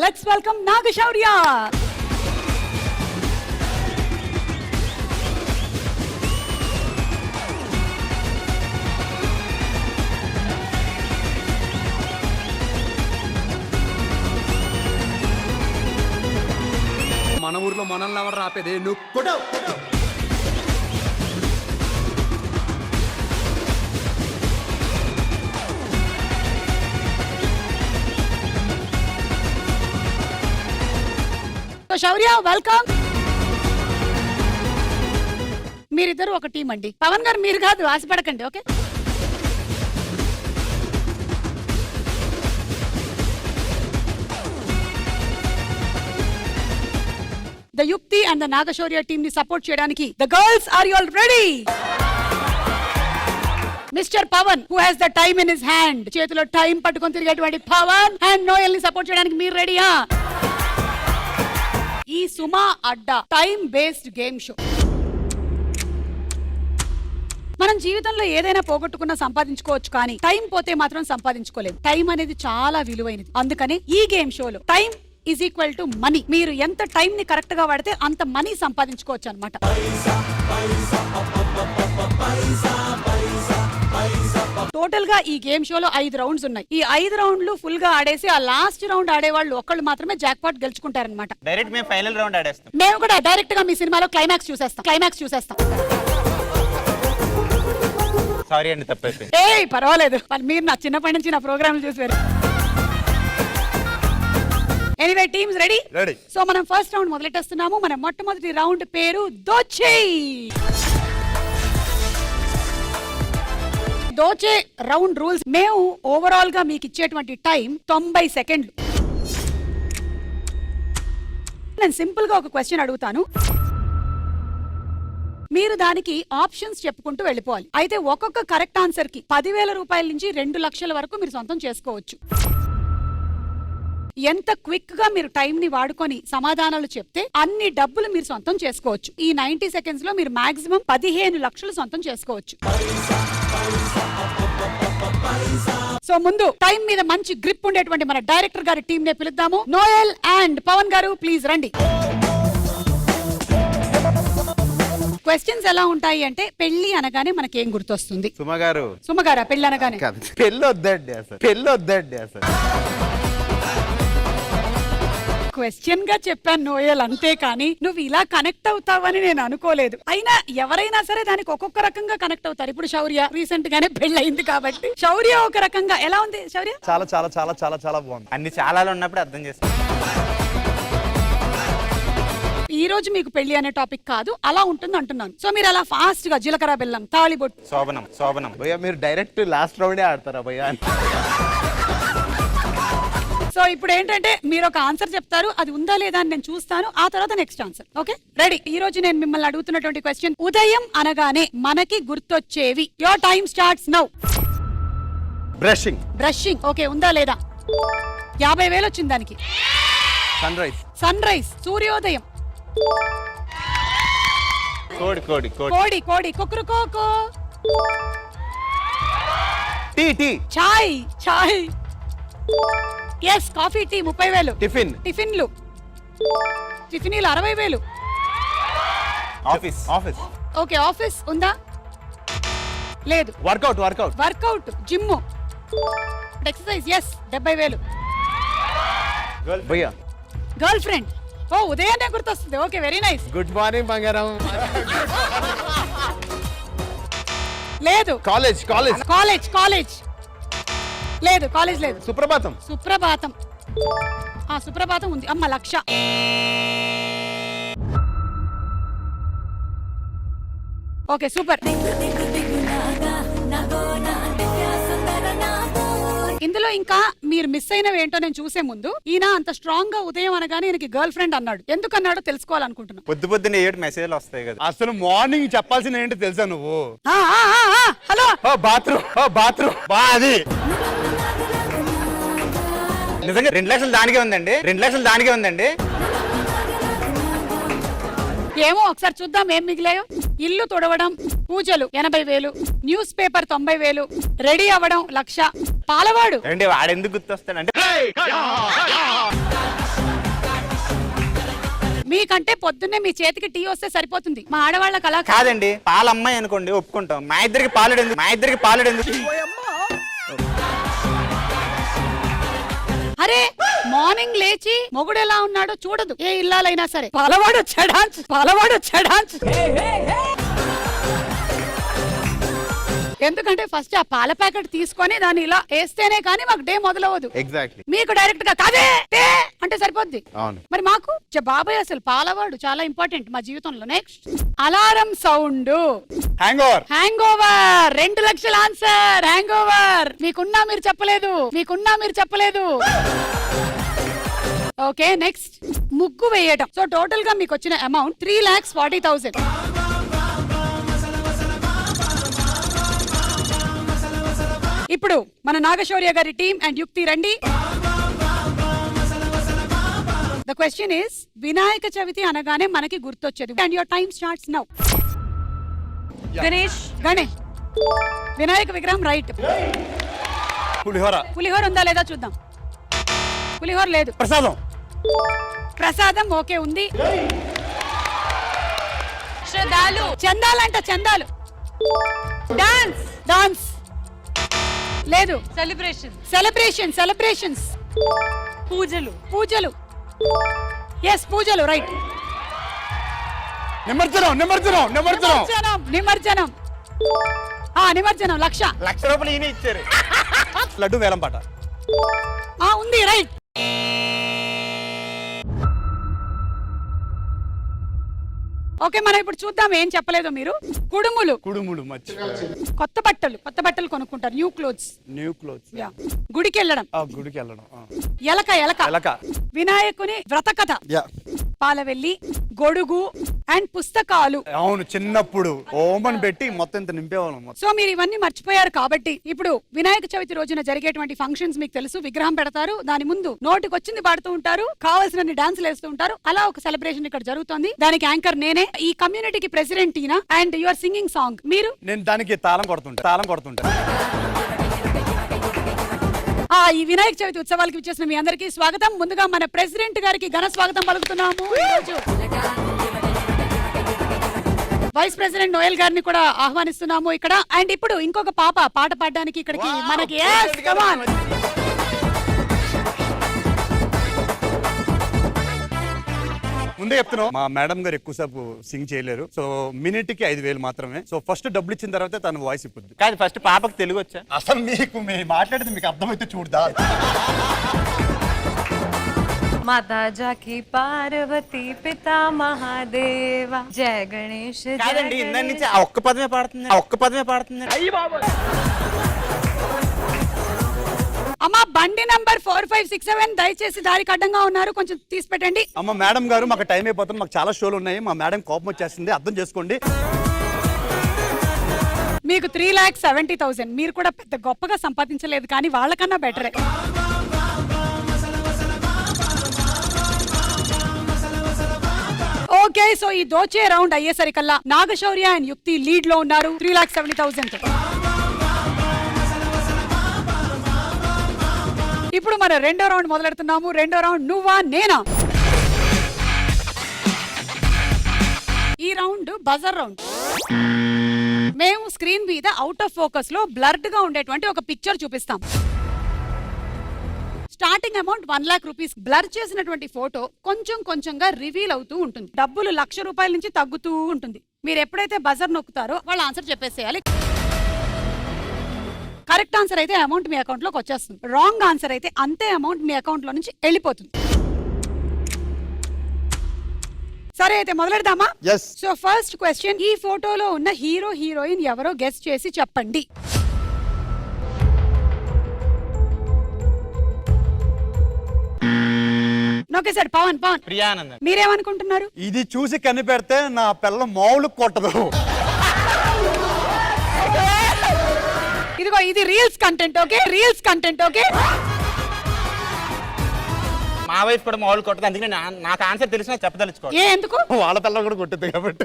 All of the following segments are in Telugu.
let's welcome Nagashaurya. మన ఊర్లో మనల్ని ఎవరు రాపేది నువ్వు కొట్టావు. శౌర్య వెల్కమ్. మీరిద్దరు ఒక టీం అండి. పవన్ గారు మీరు కాదు, ఆశపడకండి. Okay, the Yukti and the Naga Shaurya team ని సపోర్ట్ చేయడానికి the girls are you all ready? Mister Pavan who has the time in his hand, చేతిలో టైం పట్టుకొని తిరిగేటువంటి పవన్ అండ్ నోయల్ ని సపోర్ట్ చేయడానికి మీరు రెడీయా? ఈ Suma Adda time based game show. మనం జీవితంలో ఏదైనా పోగొట్టుకున్నా సంపాదించుకోవచ్చు, కానీ టైం పోతే మాత్రం సంపాదించుకోలేము. టైం అనేది చాలా విలువైనది. అందుకని ఈ గేమ్ షోలో time is equal to money. మీరు ఎంత టైం ని కరెక్ట్ గా వాడితే అంత మనీ సంపాదించుకోవచ్చు అనమాట. టోటల్ గా ఈ గేమ్ షోలో 5 రౌండ్స్ ఉన్నాయి. ఈ 5 రౌండ్లు ఫుల్ గా ఆడేసి ఆ లాస్ట్ రౌండ్ ఆడేవాళ్ళు ఒక్కళ్ళు మాత్రమే జాక్ పాట్ గెలుచుకుంటారనమాట. డైరెక్ట్ మేము ఫైనల్ రౌండ్ ఆడేస్తాం. మేము కూడా డైరెక్ట్ గా మీ సినిమాలో క్లైమాక్స్ చూసేస్తాం. సారీ అండి, తప్పైపోయింది. పర్వాలేదు, మీరు నా చిన్నప్పటి నుంచి నా ప్రోగ్రామ్ చూసారు. Anyway teams ready? Ready. So మనం ఫస్ట్ రౌండ్ మొదలెట్టేస్తున్నాము. మన మొట్టమొదటి రౌండ్ పేరు దోచే రౌండ్ రూల్స్. మేము ఓవరాల్ గా మీకు ఇచ్చేటువంటి టైం 90 సెకండ్లు. నేను సింపుల్ గా ఒక క్వశ్చన్ అడుగుతాను, మీరు దానికి ఆప్షన్స్ చెప్పుకుంటూ వెళ్ళిపోవాలి. అయితే ఒక్కొక్క కరెక్ట్ ఆన్సర్ కి 10,000 రూపాయల నుంచి 2 లక్షల వరకు మీరు సొంతం చేసుకోవచ్చు. ఎంత క్విక్ గా మీరు టైం ని వాడుకొని సమాధానాలు చెప్తే అన్ని డబ్బులు మీరు సొంతం చేసుకోవచ్చు. ఈ 90 సెకండ్స్ లో మీరు మాక్సిమం 15 లక్షలు సొంతం చేసుకోవచ్చు. సో ముందు టైం మీద మంచి గ్రిప్ ఉండేటువంటి మన డైరెక్టర్ గారి టీం నే పిలుద్దాము. నోయల్ అండ్ పవన్ గారు ప్లీజ్ రండి. క్వశ్చన్స్ ఎలా ఉంటాయి అంటే, పెళ్లి అనగానే మనకేం గుర్తొస్తుంది? సుమగారా పెళ్లి అనగానే? పెళ్ళొద్దండి అసలు. క్వశ్చన్ గా చెప్పాను నోయల్, అంతే కానీ నువ్వు ఇలా కనెక్ట్ అవుతావని నేను అనుకోలేదు. అయినా ఎవరైనా సరే దానికి ఒక్కొక్క రకంగా కనెక్ట్ అవుతారు. ఇప్పుడు శౌర్య రీసెంట్ గానే పెళ్లి అయింది కాబట్టి శౌర్య ఒక రకంగా. ఎలా ఉంది శౌర్య? చాలా చాలా చాలా చాలా చాలా బాగుంది. అన్ని చాలాలు ఉన్నప్పుడు అర్థం చేస్తాం. ఈ రోజు మీకు పెళ్లి అనే టాపిక్ కాదు, అలా ఉంటుంది అంటున్నాను. సో మీరు అలా ఫాస్ట్ గా జీలకర్ర బెల్లం తాళిబొట్టు శోభనం భయ్యా, మీరు డైరెక్ట్ లాస్ట్ రౌండే ఆడతారా భయ్యా? సో ఇప్పుడు ఏంటంటే మీరు ఒక ఆన్సర్ చెప్తారు, అది ఉందా లేదా అని నేను చూస్తాను, ఆ తర్వాత నెక్స్ట్ ఆన్సర్. Okay ready? ఈ రోజు నేను మిమ్మల్ని అడుగుతున్నటువంటి క్వశ్చన్, ఉదయం అనగానే మనకి గుర్తొచ్చేవి. Your time starts now. Brushing okay, ఉందా లేదా? 50,000 వచ్చింది దానికి. సన్ రైజ్ సూర్యోదయం. కోడి కుక్కురుకోకో. టీ చాయ్. Yes coffee tea 30,000. టిఫిన్లు 60,000. ఆఫీస్ ఓకే ఆఫీస్ ఉందా? లేదు. Workout gym exercise yes 70,000. Girl friend ఓ ఉదయాన్నే గుర్తొస్తుంది. Okay very nice. Good morning బంగారం. లేదు. కాలేజ్ లేదు. కాలేజ్ లేదు. సుప్రభాతం. సుప్రభాతం ఉంది. అమ్మ లక్ష. Okay super. ఇందులో ఇంకా మీరు మిస్ అయినవి ఏంటో నేను చూసే ముందు, ఈయన అంత స్ట్రాంగ్ గా ఉదయం అనగానే ఈయనకి గర్ల్ ఫ్రెండ్ అన్నాడు. ఎందుకన్నాడో తెలుసుకోవాలనుకుంటున్నా. పొద్దున్నే 7 మెసేజ్లు వస్తాయి కదా. అసలు మార్నింగ్ చెప్పాల్సిన ఏంటో తెలుసా నువ్వు? హలో బాత్రూమ్ అది నిజంగా 2 లక్షలు దానికే ఉందండి. ఏమో ఒకసారి చూద్దాం ఏం మిగిలాయో. ఇల్లు తుడవడం, పూజలు 80,000, న్యూస్ పేపర్ 90,000, రెడీ అవ్వడం 1,00,000, పాలవాడు. వాడెందుకు గుర్తొస్తాడంటే మీకంటే పొద్దున్నే మీ చేతికి టీ వస్తే సరిపోతుంది, మా ఆడవాళ్ళకి అలా కాదు. కాదండి, పాల అమ్మాయి అనుకోండి ఒప్పుకుంటాం. మా ఇద్దరికి పాలెడెందుకు అరే మార్నింగ్ లేచి మొగుడు ఎలా ఉన్నాడో చూడదు ఏ ఇల్లాలైనా సరే. పాలవాడు వచ్చాడా ఎందుకంటే ఫస్ట్ ఆ పాల ప్యాకెట్ తీసుకొని దాన్ని ఇలా వేస్తేనే కానీ మాకు డే మొదలవదు. ఎగ్జాక్ట్లీ. మీకు డైరెక్ట్ గా కాదే టే అంటే సరిపోద్ది. అవును. మరి మాకు బాబాయ్ అసలు పాలవాడు చాలా ఇంపార్టెంట్ మా జీవితంలో. Next alarm sound. Hang over. Hang over 2 లక్షల ఆన్సర్. హ్యాంగ్ ఓవర్ మీకున్నా మీరు చెప్పలేదు. ఓకే నెక్స్ట్ ముగ్గు వేయడం. సో టోటల్ గా మీకు వచ్చిన అమౌంట్ 3,40,000. ఇప్పుడు మన నాగశౌర్య గారి టీం అండ్ యుక్తి రండి. The question is Vinayaka Chavithi అనగానే మనకి గుర్తొచ్చేది and your time starts now. Ganesh Vinayaka విగ్రహం రైట్. పులిహోర ఉందా లేదా చూద్దాం. పులిహోర లేదు. ప్రసాదం ఓకే ఉంది. చందాలు. డాన్స్ లేదు. సెలబ్రేషన్స్. పూజలు ఎస్ పూజలు రైట్. నిమజ్జనం 1,00,000 రూపాయలు ఈయన ఇచ్చారు. లడ్డు వేలం పాట ఉంది రైట్. ఓకే మనం ఇప్పుడు చూద్దాం ఏం చెప్పలేదు మీరు. కుడుములు కొత్త బట్టలు కొనుక్కుంటారు. New clothes. గుడికి వెళ్ళడం. ఎలక. వినాయకుని వ్రత కథ. పాలవెల్లి, గొడుగు అండ్ పుస్తకాలు. అవును, చిన్నప్పుడు ఓమన్ పెట్టి మొత్తం ఇంత నింపేవాళ్ళం. సో మీరు ఇవన్నీ మర్చిపోయారు కాబట్టి ఇప్పుడు వినాయక చవితి రోజున జరిగేటువంటి ఫంక్షన్స్ మీకు తెలుసు. విగ్రహం పెడతారు, దాని ముందు నోటికి వచ్చింది పాడుతూ ఉంటారు, కావాల్సిన డాన్సులు వేస్తూ ఉంటారు. అలా ఒక సెలబ్రేషన్ ఇక్కడ జరుగుతుంది. దానికి యాంకర్ నేనే. ఈ కమ్యూనిటీకి ప్రెసిడెంట్ ఈయన and you are singing song. మీరు నేను దానికి తాళం కొడుతుంటా. ఈ వినాయక చవితి ఉత్సవాలకు విచ్చేసిన మీ అందరికీ స్వాగతం. ముందుగా మన ప్రెసిడెంట్ గారికి ఘన స్వాగతం పలుకుతున్నాము. వైస్ ప్రెసిడెంట్ నోయల్ గారిని కూడా ఆహ్వానిస్తున్నాము ఇక్కడ. అండ్ ఇప్పుడు ఇంకొక పాట పాడడానికి ఇక్కడికి మనకి ముందే చెప్తున్నావు, మా మేడం గారు ఎక్కువసేపు సింగ్ చేయలేరు. సో మినిట్ కి 5,000 మాత్రమే. సో ఫస్ట్ డబ్బులు ఇచ్చిన తర్వాత తన వాయిస్ ఇప్పుద్ది. కాదు ఫస్ట్ పాపకు తెలుగు వచ్చా? అసలు మీకు మాట్లాడితే మీకు అర్థమైతే చూడదా. माता जाकी पार्वती पिता महादेव जय गणेश. కాదండి ఇందాక నుంచి ఆ ఒక్క పదమే పాడుతుంది. అమ్మా బండి నంబర్ 4567 దయచేసి దారికి అడ్డంగా ఉన్నారు, కొంచెం తీసి పెట్టండి. అమ్మ మేడం గారు మాకు టైం అయిపోతుంది, మాకు చాలా షోలు ఉన్నాయి. మా మేడం కోపం వచ్చేస్తుంది, అర్థం చేసుకోండి. మీకు 3,70,000. మీరు కూడా పెద్ద గొప్పగా సంపాదించలేదు కానీ వాళ్ళకన్నా బెటరే. ఓకే సో ఈ దోచే రౌండ్ అయ్యేసరికల్లా నాగశౌర్య అండ్ యుక్తి లీడ్ లో ఉన్నారు 3,70,000. ఇప్పుడు మన రెండో రౌండ్ మొదలెడుతున్నాము. రెండో రౌండ్ నువ్వా నేనా. ఈ రౌండ్ బజర్ రౌండ్. మేము స్క్రీన్ మీద అవుట్ ఆఫ్ ఫోకస్ లో బ్లర్డ్ గా ఉండేటువంటి ఒక పిక్చర్ చూపిస్తాం. Starting amount 1,00,000 rupees. బ్లర్ చేసినటువంటి ఫోటో కొంచెం కొంచెంగా రివీల్ అవుతూ ఉంటుంది. డబ్బులు 1,00,000 రూపాయల నుంచి తగ్గుతూ ఉంటుంది. మీరు ఎప్పుడైతే బజర్ నొక్కుతారో వాళ్ళు ఆన్సర్ చెప్పేసేయాలి. కరెక్ట్ ఆన్సర్ అయితే అమౌంట్ మీ అకౌంట్ లోకి వచ్చేస్తుంది. రాంగ్ ఆన్సర్ అయితే అంతే అమౌంట్ మీ అకౌంట్ లో నుంచి వెళ్ళిపోతుంది. సరే అయితే మొదలెడదామా? సో ఫస్ట్ క్వశ్చన్, ఈ ఫోటోలో ఉన్న హీరో హీరోయిన్ ఎవరో గెస్ చేసి చెప్పండి. Okay sir Pavan Priyanand. మీరేమనుకుంటున్నారు? ఇది చూసి కనిపెడితే నా పిల్ల మామూలు కొట్టదు. ఇదిగో ఇది రీల్స్ కంటెంట్. ఓకే మా వైఫ్ కూడా మామూలు కొట్టదు, అందుకని నాకు ఆన్సర్ తెలిసిన చెప్పదలుచుకో. ఎందుకు? వాళ్ళ పిల్ల కూడా కొట్టుద్ది కాబట్టి.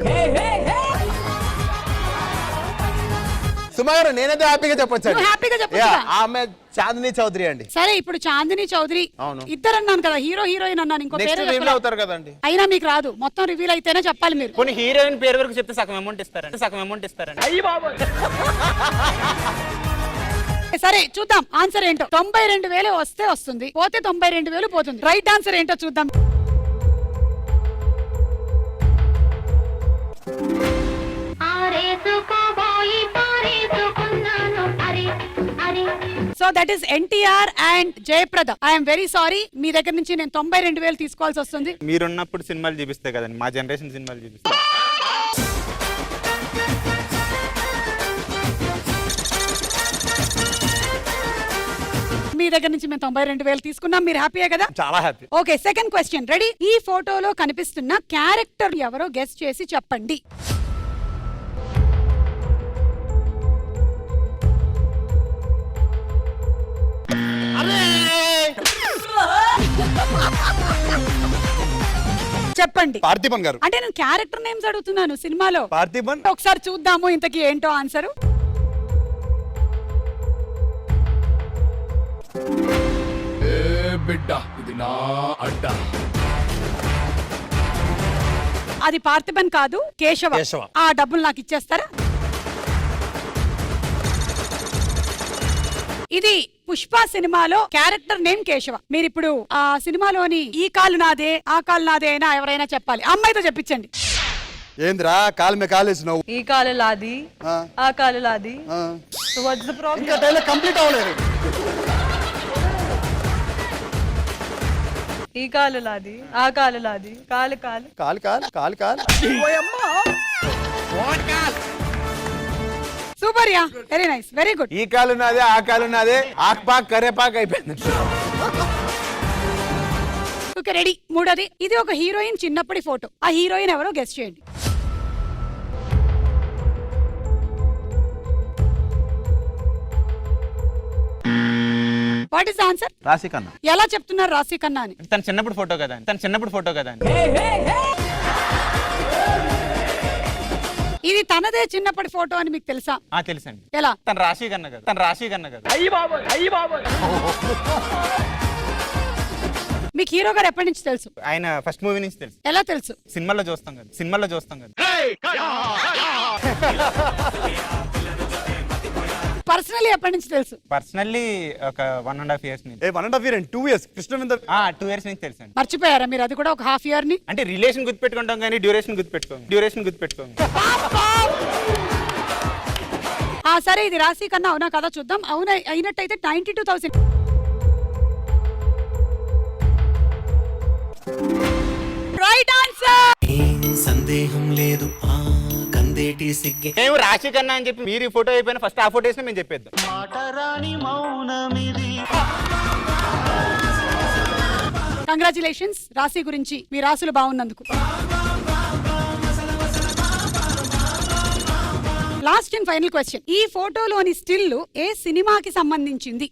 సుమారు నేనైతే హ్యాపీగా చెప్పొచ్చు. హ్యాపీగా చెప్పొచ్చు. ఆమె చాందిని చౌదరి అండి. సరే ఇప్పుడు చాందిని చౌదరి అవును. ఇద్దరు అన్నాను కదా, హీరో హీరోయిన్ అన్నాను, ఇంకో నెక్స్ట్ పేరే రివీల్ చెప్పలే. అవుతారు కదండి. అయినా మీకు రాదు, మొత్తం రివీల్ అయితేనే చెప్పాలి మీరు. కొన్ని హీరోయిన్ పేరు వరకు చెప్తే సగం అమౌంట్ ఇస్తారండి. సరే చూద్దాం ఆన్సర్ ఏంటో. 92,000 వస్తే వస్తుంది, పోతే 92,000 పోతుంది. రైట్ ఆన్సర్ ఏంటో చూద్దాం. So that is NTR and Jayaprada. I'm very sorry, మీ దగ్గర నుంచి నేను 92,000 తీసుకోవాల్సి వస్తుంది. మీరున్నప్పుడు సినిమాలు చూపిస్తాయి కదండి, మా జనరేషన్ సినిమాలు చూపిస్తాయి. మీ దగ్గర నుంచి మేము 92,000 తీసుకున్నాం. మీరు హ్యాపీయే కదా? చాలా happy. Okay, second question ready. ఈ ఫోటోలో కనిపిస్తున్న క్యారెక్టర్ ఎవరో గెస్ చేసి చెప్పండి. చెప్పండి. పార్థిబన్ గారు. అంటే నేను క్యారెక్టర్ నేమ్స్ అడుగుతున్నాను సినిమాలో. పార్థిబన్. ఒకసారి చూద్దాము ఇంతకీ ఏంటో ఆన్సర్. బిడ్డ ఇది నా అడ్డ. అది పార్థిబన్ కాదు, కేశవ. కేశవ. ఆ డబ్బులు నాకు ఇచ్చేస్తారా? ఇది పుష్ప సినిమాలో క్యారెక్టర్ నేమ్ కేశవ. మీరు ఇప్పుడు ఆ సినిమాలోని ఈ కాలు నాదే ఆ కాలు నాదే అయినా ఎవరైనా చెప్పాలి. అమ్మాయితో చెప్పించండి. ఏంద్రా కాలు మీద కాలేసినావు? ఈ కాలు లాది ఆ కాలు లాది. What's the problem? ఇంకా డైలాగ్ కంప్లీట్ అవ్వలేదు. ఈ కాలు లాది ఆ కాలు లాది కాలు కాలు కాలు కాలు కాలు కాలు. Super yeah, very nice, very good. ఈ కాలు నాదే ఆ కాలు నాదే, ఆక్పాక్ కరేపాక్ అయిపోయింది. Okay ready. మూడోది, ఇది ఒక హీరోయిన్ చిన్నప్పటి ఫోటో. ఆ హీరోయిన్ ఎవరో గెస్ చేయండి. What is answer? రాశి కన్నా. ఎలా చెప్తున్నారు రాశి ఖన్నా అని? తన చిన్నప్పుడు ఫోటో కదా. ఇది తనదే చిన్నప్పటి ఫోటో అని మీకు తెలుసా? తెలుసండి. ఎలా? తన రాశి కన్నా కదా. మీకు హీరో గారు ఎప్పటి నుంచి తెలుసు? ఆయన ఫస్ట్ మూవీ నుంచి తెలుసు. ఎలా తెలుసు? సినిమాలో చూస్తాం కదా. పర్సనలీ ఎప్పటి నుంచి తెలుసు? పర్సనల్లీ ఒక 1.5 years నుంచి. 1.5 years and 2 years. కృష్ణవింద 2 years నుంచి తెలుసండి. మర్చిపోయారా మీరు అది కూడా ఒక హాఫ్ ఇయర్ ని? అంటే రిలేషన్ గుర్తుపెట్టుకుంటాం కానీ డ్యూరేషన్ గుర్తుపెట్టుకోం. సరే ఇది రాశి కన్నా అవునా కదా చూద్దాం. అవునా అయినట్టయితే 92,000. Right answer. సందేహం లేదు ఆ కందేటి సిగ్గే. మేము రాశి కన్నా అని చెప్పి మీరు ఈ ఫోటో అయిపోయినా ఫస్ట్ ఆ ఫోటో వేసినా మేము చెప్పేద్దాం. కంగ్రాచులేషన్స్ రాశి గురించి, మీ రాశులు బాగున్నందుకు. Last and final question. ఈ ఫోటోలోని స్టిల్ ఏ సినిమాకి సంబంధించింది?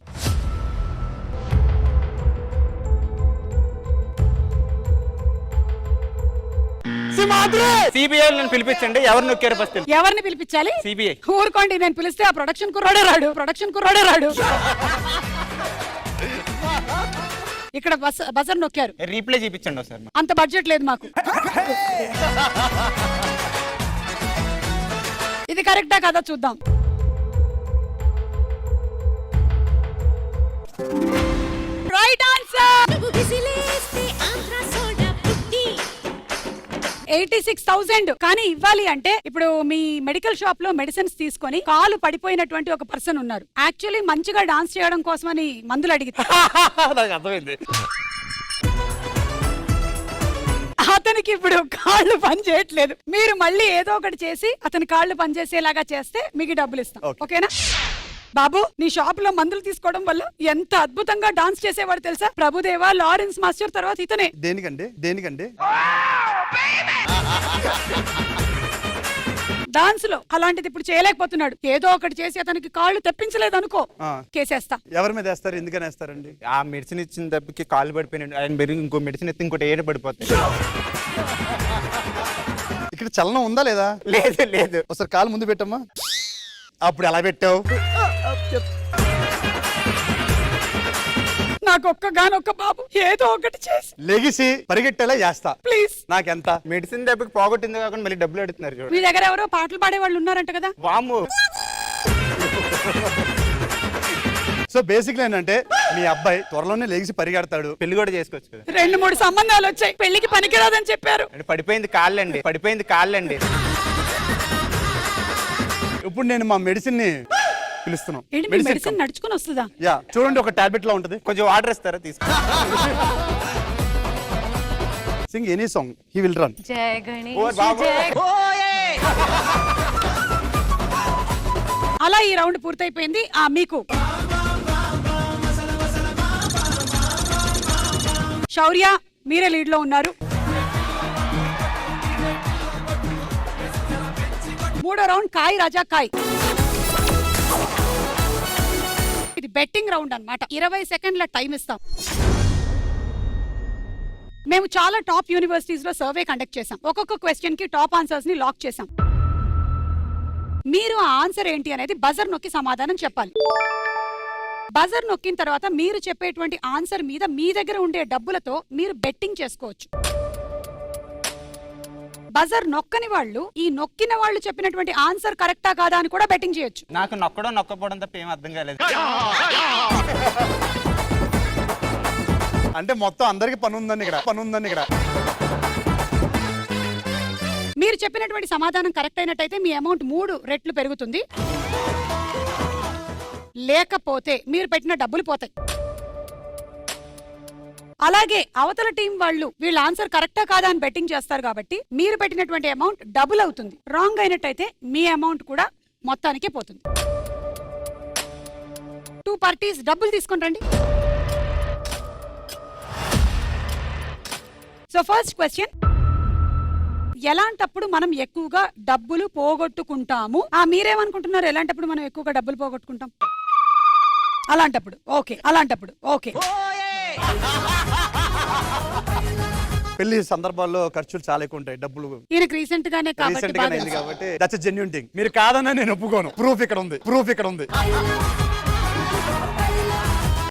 సిబిఐ పిలిపించండి. ఎవరు నొక్కారు ఫస్ట్? ఎవరిని పిలిపించాలి? సిబిఐ. ఊరుకోండి, నేను పిలిస్తే ఆ ప్రొడక్షన్ కుర్రాడే రాడు. ఇక్కడ బజర్ నొక్కారు. రీప్లే చూపించండి సార్. అంత బడ్జెట్ లేదు మాకు. ఇది కరెక్టా కదా చూద్దాం. Right answer. 86,000. కానీ ఇవ్వాలి అంటే ఇప్పుడు మీ మెడికల్ షాప్ లో మెడిసిన్స్ తీసుకొని కాలు పడిపోయినటువంటి ఒక పర్సన్ ఉన్నారు. యాక్చువల్లీ మంచిగా డాన్స్ చేయడం కోసమని మందులు అడిగితే నాకు అర్థమైంది. అతనికి ఇప్పుడు కాళ్ళు పని చేయట్లేదు. మీరు మళ్ళీ ఏదో ఒకటి చేసి అతని కాళ్ళు పనిచేసేలాగా చేస్తే మీకు డబ్బులు ఇస్తాం. ఓకేనా బాబు? నీ షాప్ లో మందులు తీసుకోవడం వల్ల ఎంత అద్భుతంగా డాన్స్ చేసేవాడు తెలుసా? ప్రభుదేవా, లారెన్స్ మాస్టర్ తర్వాత ఇతనే. దేనికండి డాన్స్ లో అలాంటిది ఇప్పుడు చేయలేకపోతున్నాడు. ఏదో ఒకటి చేసి అతనికి కాళ్ళు తెప్పించలేదు అనుకో, కేసేస్తా. ఎవరి మీద వేస్తారు? ఎందుకని వేస్తారండి? ఆ మెడిసిన్ ఇచ్చిన తప్పకి కాళ్ళు పడిపోయినాడు. ఆయన పెరిగి ఇంకో మెడిసిన్ ఎత్తి ఇంకోటి ఏడ పడిపోతాయి. ఇక్కడ చలనం ఉందా లేదా? లేదు. ఒకసారి కాలు ముందు పెట్టమ్మా. అప్పుడు ఎలా పెట్టావు? నాకు ఒక్కగానొక్క బాబు, ఏదో ఒకటి చేసి లెగిసి పరిగెట్టేలా చేస్తా. ప్లీజ్. నాకెంత మెడిసిన్ దెబ్బకి పోగొట్టింది కాకుండా మళ్ళీ డబ్బులు అడుగుతున్నారు చూడు. మీ దగ్గర ఎవరో పాటలు పాడే వాళ్ళు ఉన్నారంట కదా? వాము. సో బేసిక్లీ ఏంటంటే మీ అబ్బాయి త్వరలోనే లెగిసి పరిగెడతాడు. పెళ్లి కూడా చేసుకోవచ్చు కదా. 2-3 సంబంధాలు వచ్చాయి, పెళ్లికి పనికిరాదని చెప్పారు. అంటే పడిపోయింది కాళ్ళండి. ఇప్పుడు నేను మా మెడిసిన్ ని పిలుస్తున్నాం. ఏంటి మీ మెడిసిన్ నడుచుకుని వస్తుందా? యా, చూడండి, ఒక టాబ్లెట్ లా ఉంటది. కొంచెం వాటర్ ఇస్తారా? తీసుకో. Sing any song, he will run. జయ ఓ గణేష్ బాబు. జయ. అలా ఈ రౌండ్ పూర్తయిపోయింది. మీకు శౌర్య, మీరే లీడ్ లో ఉన్నారు. 3వ రౌండ్ కాయ్ రాజా కాయ్. ఇది బెట్టింగ్ రౌండ్ అన్నమాట. 20 సెకండ్ల టైం ఇస్తాం. మేము చాలా టాప్ యూనివర్సిటీస్ లో సర్వే కండక్ట్ చేసాం. ఒక్కొక్క క్వశ్చన్ కి టాప్ ఆన్సర్స్ ని లాక్ చేసాం. మీరు ఆ ఆన్సర్ ఏంటి అనేది బజర్ నొక్కి సమాధానం చెప్పాలి. బజర్ నొక్కిన తర్వాత మీరు చెప్పేటువంటి ఆన్సర్ మీద మీ దగ్గర ఉండే డబ్బులతో మీరు బెట్టింగ్ చేసుకోవచ్చు. బజర్ నొక్కని వాళ్ళు ఈ నొక్కిన వాళ్ళు చెప్పినటువంటి ఆన్సర్ కరెక్టా కాదా అని కూడా బెట్టింగ్ చేయొచ్చు. నాకు నొక్కపోవడం తప్ప ఏం అర్థం కాలేదు. అంటే మొత్తం అందరికి పని ఉందండి ఇక్కడ. మీరు చెప్పినటువంటి సమాధానం కరెక్ట్ అయినట్టయితే మీ అమౌంట్ 3 రెట్లు పెరుగుతుంది. లేకపోతే మీరు పెట్టిన డబ్బులు పోతాయి. అలాగే అవతల టీం వాళ్ళు వీళ్ళ ఆన్సర్ కరెక్టా కాదా అని బెట్టింగ్ చేస్తారు కాబట్టి మీరు పెట్టినటువంటి అమౌంట్ డబుల్ అవుతుంది. రాంగ్ అయినట్టయితే మీ అమౌంట్ కూడా మొత్తానికే పోతుంది. 2 పార్టీస్ డబ్బులు తీసుకొని రండి. సో ఫస్ట్ క్వశ్చన్, ఎలాంటప్పుడు మనం ఎక్కువగా డబ్బులు పోగొట్టుకుంటాము? మీరేమనుకుంటున్నారు? ఎలాంటప్పుడు మనం ఎక్కువగా డబ్బులు పోగొట్టుకుంటాం? అలాంటప్పుడు ఓకే. పెళ్లి సందర్భాల్లో ఖర్చులు చాలా ఎక్కువ ఉంటాయి. డబ్బులు ఈయనకి రీసెంట్ గానే అయింది కాబట్టి దట్స్ జెన్యూన్ థింగ్. మీరు కాదన్నా నేను ఒప్పుకోను. ప్రూఫ్ ఇక్కడ ఉంది.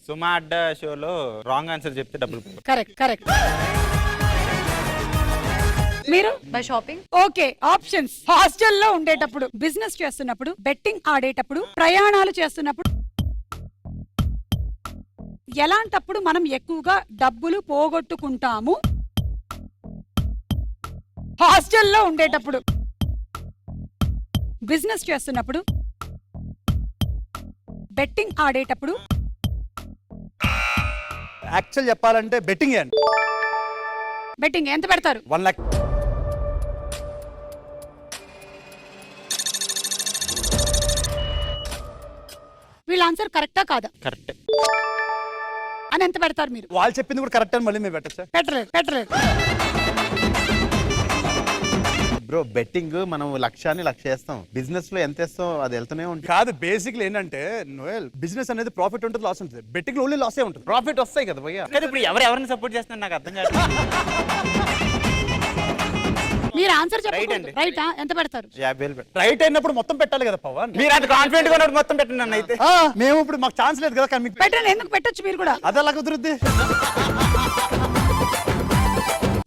సుమా అడ్డ షోలో రాంగ్ ఆన్సర్ చెప్తే డబ్బులు పోతాయి. కరెక్ట్. మీరు బై షాపింగ్. ఓకే. ఆప్షన్స్: హాస్టల్లో ఉండేటప్పుడు, బిజినెస్ చేస్తున్నప్పుడు, బెట్టింగ్ ఆడేటప్పుడు, ప్రయాణాలు చేస్తున్నప్పుడు. ఎలాంటప్పుడు మనం ఎక్కువగా డబ్బులు పోగొట్టుకుంటాము? హాస్టల్లో ఉండేటప్పుడు, బిజినెస్ చేస్తున్నప్పుడు, బెట్టింగ్ ఆడేటప్పుడు. యాక్చువల్ చెప్పాలంటే బెట్టింగ్ ఎంత పెడతారు? 1 లక్ష. వీళ్ళ ఆన్సర్ కరెక్టా కాదా? కరెక్ట్ అని ఎంత పెడతారు మీరు? వాళ్ళు చెప్పింది కూడా కరెక్ట్ అని మళ్ళీ మేము పెట్టచ్చా? పెట్టలేదు. బ్రో, బెట్టింగ్ మనం లక్షాన్ని వేస్తాం. బిజినెస్ లో ఎంత వేస్తాం అది వెళ్తూనే ఉంటుంది. కాదు, బేసిక్లీ ఏంటంటే నోయల్, బిజినెస్ అనేది ప్రాఫిట్ ఉంటుంది, లాస్ ఉంటుంది. బెట్టింగ్ ఓన్లీ లాసే ఉంటుంది. ప్రాఫిట్ వస్తాయి కదా భయ్యా. కానీ ఇప్పుడు ఎవరిని సపోర్ట్ చేస్తున్నారు నాకు అర్థం కాదు. మీరు ఆన్సర్ Right చెప్పండి. అండి. రైటా? ఎంత పెడతారు? 50,000 పెట్టు. రైట్ అయినప్పుడు మొత్తం పెట్టాలి కదా పవన్. మీరు అంత కాన్ఫిడెంట్ గా ఉన్నప్పుడు మొత్తం పెట్టండి నన్ను అయితే. మేము ఇప్పుడు మాకు ఛాన్స్ లేదు కదా, కానీ మీకు పెట్టండి. ఎందుకు పెట్టొచ్చు మీరు కూడా? అది ఎలా కుదురుద్ది?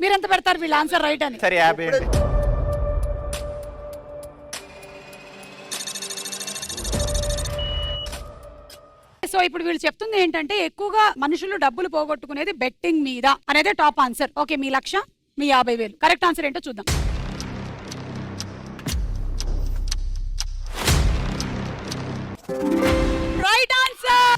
మీరు ఎంత పెడతారు వీళ్ళ ఆన్సర్ రైట్ అని? సరే 50 అండి. సో ఇప్పుడు వీళ్ళు చెప్తుంది ఏంటంటే ఎక్కువగా మనుషులు డబ్బులు పోగొట్టుకునేది బెట్టింగ్ మీద అనేది టాప్ ఆన్సర్. ఓకే, మీ లక్ష, మీ 50,000. కరెక్ట్ ఆన్సర్ ఏంటో చూద్దాం. Right answer.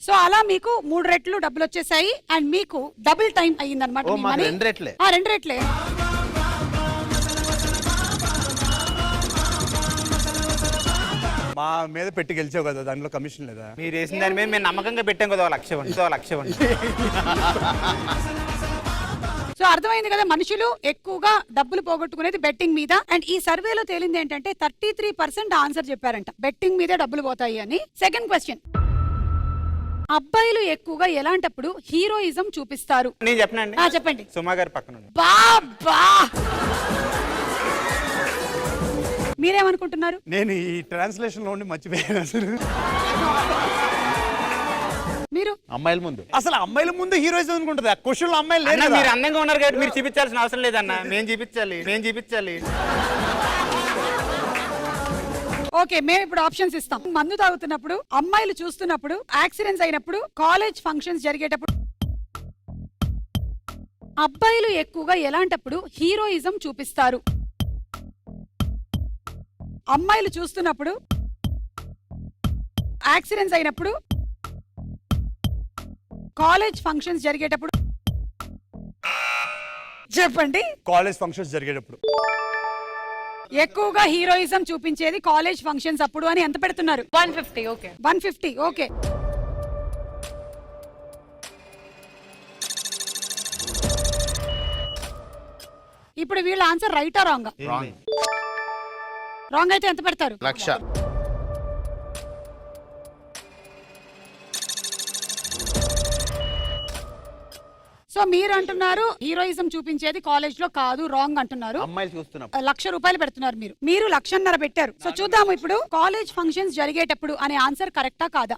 సో అలా మీకు 3 రెట్లు డబ్బులు వచ్చేసాయి అండ్ మీకు డబుల్ టైం అయ్యిందన్నమాట. ఓ, మీ మాకు money. 2 రెట్లే. 2 రెట్లే. మా మీద పెట్టి గెలిచావు కదా, దానిలో కమిషన్ లేదా? మీరు వేసిన దాని మీద మేము నమ్మకంగా పెట్టాం కదా, 1,00,000. సో అర్థమైంది కదా, మనుషులు ఎక్కువగా డబ్బులు పోగొట్టుకునేది బెట్టింగ్ మీద. అండ్ ఈ సర్వేలో తేలింది ఏంటంటే 33% ఆన్సర్ చెప్పారంట బెట్టింగ్ మీదే డబ్బులు పోతాయి అని. సెకండ్ క్వశ్చన్, అబ్బాయిలు ఎక్కువగా ఎలాంటప్పుడు హీరోయిజం చూపిస్తారు? నేను చెప్పనండి. చెప్పండి. సుమా గారి పక్కన ఉంది. బాబా, మీరేమనుకుంటున్నారు? నేను ఈ ట్రాన్స్లేషన్ లో ఉండి మర్చిపోయాను అసలు. మీరు అమ్మాయిల ముందు అసలు అమ్మాయిల ముందు హీరోయిజం అనుకుంటుంది, ఆ క్వశ్చన్ అమ్మాయిలు అన్న, లేరు మీరు కదా. అందంగా ఉన్నారు కాబట్టి మీరు చూపించాల్సిన అవసరం లేదన్న. నేను చూపించాలి. ఓకే, మేము ఇప్పుడు ఆప్షన్స్ ఇస్తాం. మందు తాగుతున్నప్పుడు, అమ్మాయిలు చూస్తున్నప్పుడు, యాక్సిడెంట్స్ అయినప్పుడు, కాలేజ్ ఫంక్షన్స్ జరిగేటప్పుడు. అబ్బాయిలు ఎక్కువగా ఎలాంటప్పుడు హీరోయిజం చూపిస్తారు? అమ్మాయిలు చూస్తున్నప్పుడు, యాక్సిడెంట్స్ అయినప్పుడు, కాలేజ్ ఫంక్షన్స్ జరిగేటప్పుడు. చెప్పండి. కాలేజ్ ఫంక్షన్స్ జరిగేటప్పుడు. ఎక్కువగా హీరోయిజం చూపించేది కాలేజ్ ఫంక్షన్స్ అప్పుడు అని ఎంత పెడుతున్నారు? 150. ఓకే. 150. ఓకే, ఇప్పుడు వీళ్ళ ఆన్సర్ రైటా రాంగ్? రాంగ్. రాంగ్ అయితే ఎంత పెడతారు? 1,00,000. సో మీరు అంటున్నారు హీరోయిజం చూపించేది కాలేజ్ లో కాదు, రాంగ్ అంటున్నారు. అమ్మాయిలు చూస్తున్నాం. 1,00,000 రూపాయలు పెడుతున్నారు మీరు. మీరు 1,50,000 పెట్టారు. సో చూద్దాము ఇప్పుడు కాలేజ్ ఫంక్షన్స్ జరిగేటప్పుడు అనే ఆన్సర్ కరెక్టా కాదా?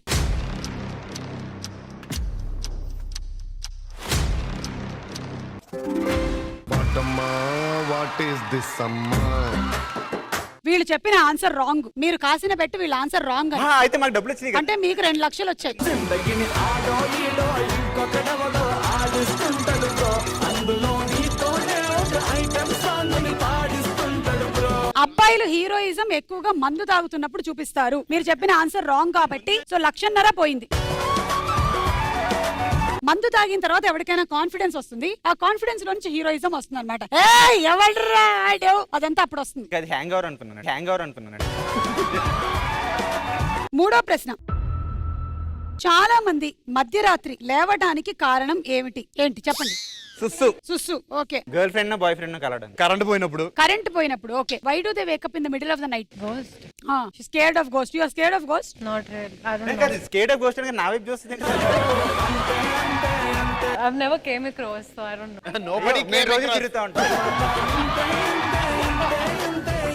వాటమ్మా వాట్ ఈస్ దిస్ అమ్మా? వీళ్ళు చెప్పిన ఆన్సర్ రాంగ్. మీరు కాసిన పెట్టి వీళ్ళ ఆన్సర్ రాంగ్ అని. అయితే మాకు డబ్బులు వచ్చినాయి కదా. అంటే మీకు 2,00,000 వచ్చాయి. అబ్బాయిలు హీరోయిజం ఎక్కువగా మందు తాగుతున్నప్పుడు చూపిస్తారు. మీరు చెప్పిన ఆన్సర్ రాంగ్ కాబట్టి సో 1,50,000 పోయింది. మందు తాగిన తర్వాత ఎవరికైనా కాన్ఫిడెన్స్ వస్తుంది. ఆ కాన్ఫిడెన్స్ లో నుంచి హీరోయిజం వస్తుంది అనమాట. అదంతా అప్పుడు వస్తుంది. అది హ్యాంగ్ ఓవర్ అనుకున్నాను. మూడో ప్రశ్న, చాలా మంది మధ్యరాత్రి లేవడానికి కారణం ఏమిటి? ఏంటి చెప్పండి. సుస్సు. Okay. Girl friend boy friend కలవడానికి. కరెంట్ పోయినప్పుడు. కరెంట్ పోయినప్పుడు. Okay. Why do they wake up in the middle of the night? Ghost. Scared of ghost. You are scared of ghost? Not really. I don't know. Scared of ghost నా వైపు చూస్తుంది. I've never came across, so I don't know. Nobody నేను రోజు తిరుగుతూ ఉంటాను.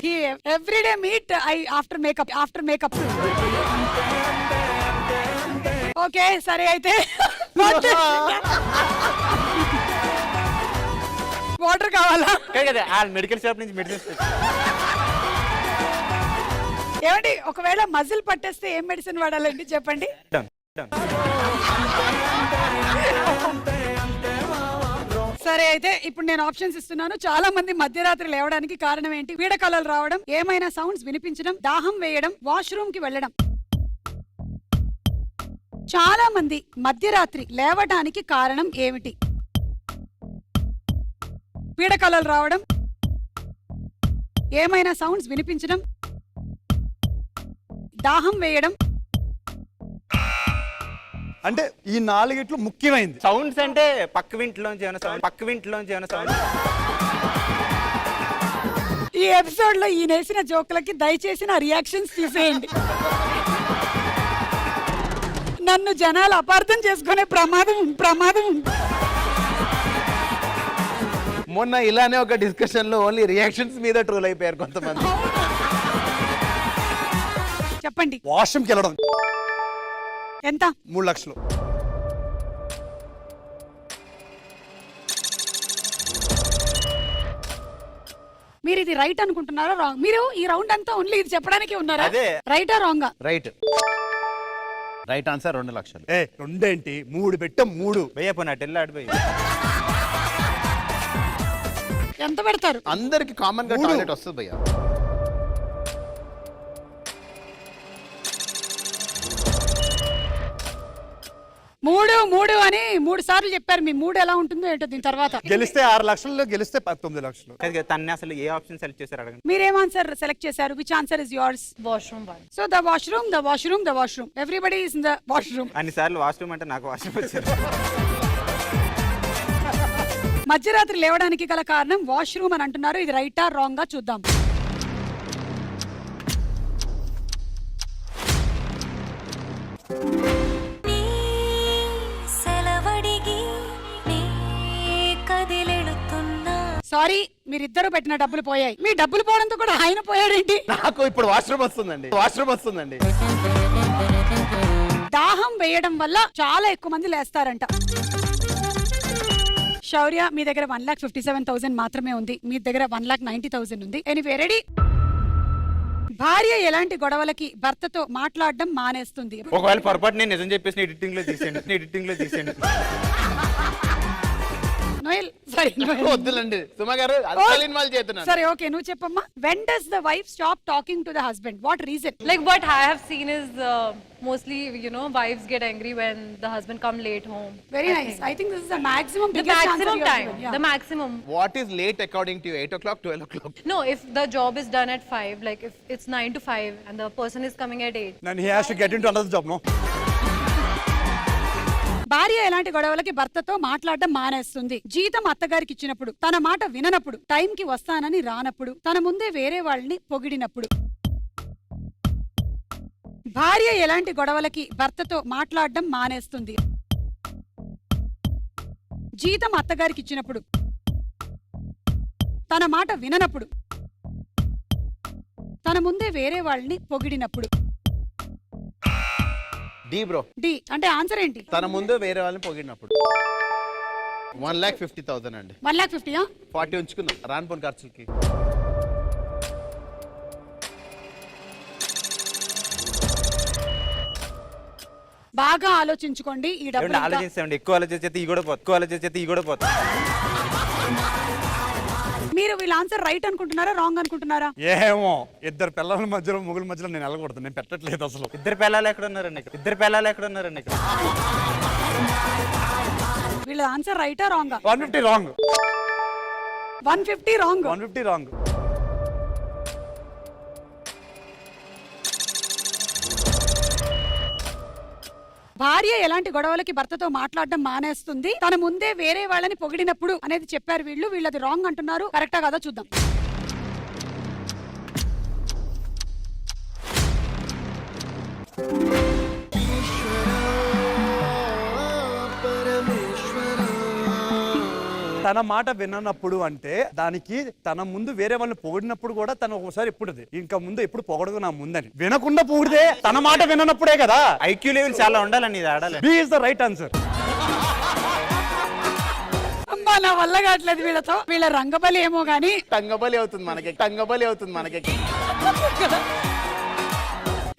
He every day meet after makeup. Okay, సరే అయితే వాటర్ కావాలా? కదా ఆ మెడికల్ షాప్ నుంచి మెడిసిన్. ఏమండి, ఒకవేళ మజిల్ పట్టేస్తే ఏం మెడిసిన్ వాడాలండి చెప్పండి. సరే అయితే ఇప్పుడు నేను ఆప్షన్స్ ఇస్తున్నాను. చాలా మంది మధ్యరాత్రి లేవడానికి కారణం ఏంటి? పీడకలలు రావడం, ఏమైనా సౌండ్స్ వినిపించడం, దాహం వేయడం, వాష్రూమ్ కి వెళ్ళడం. చాలా మంది మధ్యరాత్రి లేవడానికి కారణం ఏమిటి? పీడకలలు రావడం, ఏమైనా సౌండ్స్ వినిపించడం, దాహం వేయడం. అంటే ఈ 4 ముఖ్యమైనది. సౌండ్స్ అంటే పక్క వింట్లోంచి ఏమైనా సౌండ్. ఈ ఎపిసోడ్ లో ఈ నేసిన జోకులకి దయచేసి నా రియాక్షన్స్ తీసేయండి. నన్ను జనాలు అపార్థం చేసుకునే ప్రమాదం ఉంది. మొన్న ఇలానే ఒక డిస్కషన్ లో ఓన్లీ రియాక్షన్స్ మీద ట్రోల్ అయిపోయారు కొంతమంది. చెప్పండి. వాష్రూమ్కి వెళ్ళడం. ఎంత? 3,00,000. మీరు ఇది రైట్ అనుకుంటున్నారా రాంగ్? మీరు ఈ రౌండ్ అంతా ఓన్లీ ఇది చెప్పడానికి ఉన్నారా? అదే. రైటా రాంగా? Right answer 2,00,000. 2 ఏంటి 3 పెట్టాం. 3 భయ్యా పోనీ అటు వెళ్ళి ఆడిపోయి. ఎంత పెడతారు? అందరికి కామన్ గా టాయిలెట్ వస్తుంది భయ్యా. మూడు అని 3 సార్లు చెప్పారు. మీ 3 ఎలా ఉంటుందో ఏంటో దీని తర్వాత. గెలిస్తే 6,00,000, గెలిస్తే 19,00,000. తన్ని అసలు ఏ ఆప్షన్ సెలెక్ట్ చేశారు అడగండి. మీరేం ఆన్సర్ సెలెక్ట్ చేశారు? Which answer is yours? Washroom one. So the washroom. Everybody is in the washroom. అన్నిసార్లు వాష్రూమ్ అంటే నాకు వాష్రూమ్ వచ్చారు. మధ్యరాత్రి లేవడానికి గల కారణం వాష్రూమ్ అని అంటున్నారు. ఇది రైటా రాంగా చూద్దాం. సారీ, మీరిద్దరు పెట్టిన డబ్బులు పోయాయి. మీ డబ్బులు పోవడంతో కూడా ఆయన పోయాడేంటి? నాకు ఇప్పుడు వాష్రూమ్ వస్తుందండి. దాహం వేయడం వల్ల చాలా ఎక్కువ మంది లేస్తారంట. శౌర్య, మీ దగ్గర 1,57,000 మాత్రమే ఉంది, మీ దగ్గర 1,90,000 ఉంది. Anyway, ready? భార్య ఎలాంటి గొడవలకి భర్తతో మాట్లాడడం మానేస్తుంది? ఒకవేళ పొరపాటు నేను నిజం చెప్పేసి ఎడిటింగ్ లో తీసేయండి. నోయల్, సారీ వద్దులండి సుమ గారు, ఇన్వాల్వ్ చేస్తున్నాను. సరే, ఓకే, నువ్వు చెప్పమ్మా. When does the wife stop talking to the husband? What reason? Like what I have seen is mostly, you know, wives get angry when the husband come late home. Very nice. I think this is the maximum, The biggest answer maximum you have time. given. Yeah. The maximum. What is late according to you? 8 o'clock, 12 o'clock? No, if the job is done at 5, like if it's 9 to 5 and the person is coming at 8. Then he has to get into another job, no? భార్య ఎలాంటి గొడవలకి భర్తతో మాట్లాడడం మానేస్తుంది? జీతం అత్తగారికి ఇచ్చినప్పుడు, తన మాట విననప్పుడు, టైంకి వస్తానని రానప్పుడు, తన ముందే వేరే వాళ్ళని పొగిడినప్పుడు. భార్య ఎలాంటి గొడవలకి భర్తతో మాట్లాడడం మానేస్తుంది? జీతం అత్తగారికి ఇచ్చినప్పుడు, తన మాట విననప్పుడు, తన ముందే వేరే వాళ్ళని పొగిడినప్పుడు. D bro. డి అంటే ఆన్సర్ ఏంటి? తన ముందు వేరే వాళ్ళని పొగిడినప్పుడు. 1,50,000 అండి. 1,50,000? 40 ఉంచుకుందాం రాన్పోన్ ఖర్చులకి. బాగా ఆలోచించుకోండి. ఈ డబ్బులు ఇంకా- ఆలోచిస్తామండి, ఎక్కువ ఆలోచిస్తే ఈ కూడా పోతా. మీరు వీళ్ళ ఆన్సర్ రైట్ అనుకుంటున్నారా, రాంగ్ అనుకుంటున్నారా? ఏమో, ఇద్దరు పిల్లల మధ్యలో ముగ్గుల మధ్యలో నేను వెళ్ళకూడదు, నేను పెట్టట్లేదు అసలు. ఇద్దరు పిల్లలు ఎక్కడ ఉన్నారండి ఇక్కడ? వీళ్ళ ఆన్సర్ రైటా రాంగా? 150 రాంగ్. 150 రాంగ్. 150 రాంగ్. భార్య ఎలాంటి గొడవలకి భర్తతో మాట్లాడడం మానేస్తుంది? తన ముందే వేరే వాళ్ళని పొగిడినప్పుడు అనేది చెప్పారు వీళ్ళు. వీళ్ళది రాంగ్ అంటున్నారు. కరెక్టా కదా చూద్దాం. తన మాట విననప్పుడు అంటే దానికి తన ముందు వేరే వాళ్ళని పొగిడినప్పుడు కూడా తను ఒకసారి ఎప్పుడు ఇంకా ముందు ఎప్పుడు పొగడదు నా ముందని వినకుండా పొగిడితే తన మాట విననప్పుడే కదా. ఐక్యూ లెవెల్ చాలా ఉండాలండి, ఇది ఆడాలి. B is the right answer. అమ్మా, నా వల్ల కావట్లేదు వీళ్ళతో. వీళ్ళ రంగబలి ఏమో గానీ టంగబలి అవుతుంది మనకి.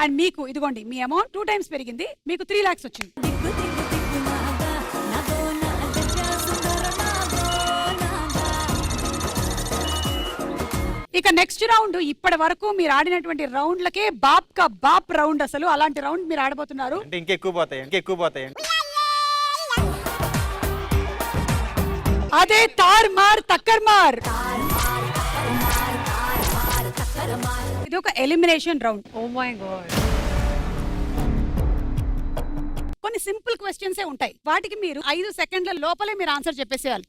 అండ్ మీకు ఇదిగోండి, మీ అమౌంట్ 2 times పెరిగింది. మీకు 3 lakhs వచ్చింది. ఇక నెక్స్ట్ రౌండ్, ఇప్పటి వరకు మీరు ఆడినటువంటి రౌండ్లకే బాప్ కా బాప్ రౌండ్. అసలు అలాంటి రౌండ్ మీరు ఆడబోతున్నారు. అంటే ఇంకెక్కువ పోతాయండి. అదే తార్ మార్ తక్కర్ మార్. ఇది ఒక elimination round. Oh my god. కొన్ని సింపుల్ క్వశ్చన్సే ఉంటాయి. వాటికి మీరు 5 సెకండ్ల లోపలే మీరు ఆన్సర్ చెప్పేసేయాలి.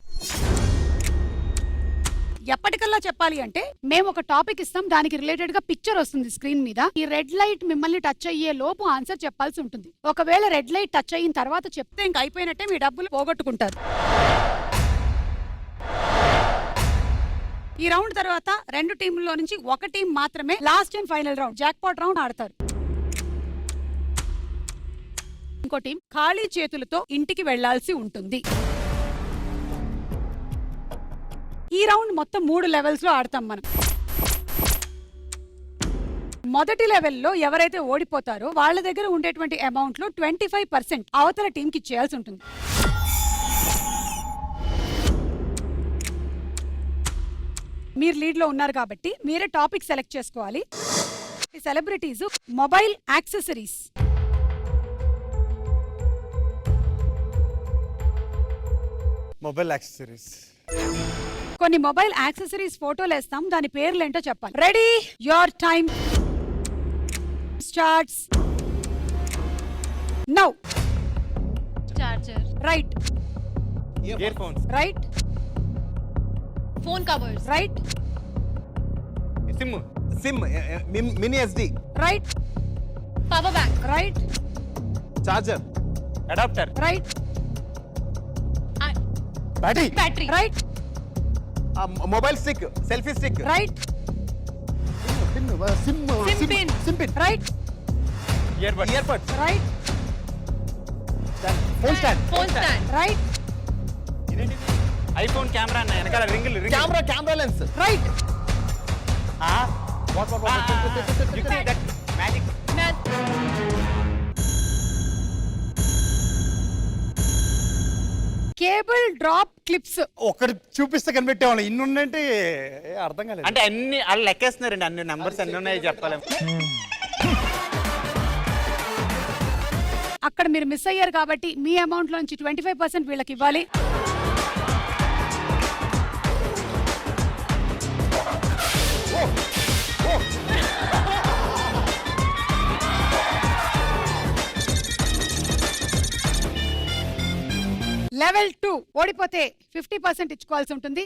ఎప్పటికల్లా చెప్పాలి అంటే మేము ఒక టాపిక్ ఇస్తాం, దానికి రిలేటెడ్ గా పిక్చర్ వస్తుంది స్క్రీన్ మీద. ఈ రెడ్ లైట్ మిమ్మల్ని టచ్ అయ్యే లోపు ఆన్సర్ చెప్పాల్సి ఉంటుంది. ఒకవేళ రెడ్ లైట్ టచ్ అయిన తర్వాత చెప్తే ఇంక అయిపోయినట్టే, మీ డబ్బులు పోగొట్టుకుంటారు. ఈ రౌండ్ తర్వాత 2 టీంల్లో నుంచి ఒక టీం మాత్రమే last and final round jackpot round ఆడతారు. ఇంకో టీం ఖాళీ చేతులతో ఇంటికి వెళ్లాల్సి ఉంటుంది. ఈ రౌండ్ మొత్తం 3 లెవెల్స్ లో ఆడతాం మనం. మొదటి లెవెల్లో ఎవరైతే ఓడిపోతారో వాళ్ళ దగ్గర ఉండేటువంటి అమౌంట్ లో 25% అవతల టీం కి ఇచ్చేయాల్సి ఉంటుంది. మీరు లీడ్ లో ఉన్నారు కాబట్టి మీరే టాపిక్ సెలెక్ట్ చేసుకోవాలి. ఈ celebrities mobile accessories. Mobile accessories. కొన్ని మొబైల్ యాక్సెసరీస్ ఫోటోలు వేస్తాం, దాని పేర్లు ఏంటో చెప్పాలి. Ready, your time starts now. Charger. Right, earphones, right, Phone covers. Right, sim, mini SD, right, Power bank. Right, charger, adapter, right, battery, Battery. Right, mobile stick, selfie stick, right Simpin. Right earbud earbuds, right phone stand, Phone stand. Right iPhone camera అన్న వెనకాల రింగులు camera lens, right magic. Cable drop clips. ఒకటి చూపిస్తే కనిపెట్టేవాళ్ళం, ఇన్ని ఉన్నాయంటే అర్థం కాలేదు. అంటే అన్ని వాళ్ళు లెక్కేస్తున్నారండి, అన్ని నంబర్స్ అన్ని ఉన్నాయో చెప్పలేము. అక్కడ మీరు మిస్ అయ్యారు కాబట్టి మీ అమౌంట్ లోంచి 25% వీళ్ళకి ఇవ్వాలి. లెవెల్ 2 ఓడిపోతే 50% ఇచ్చుకోవాల్సి ఉంటుంది.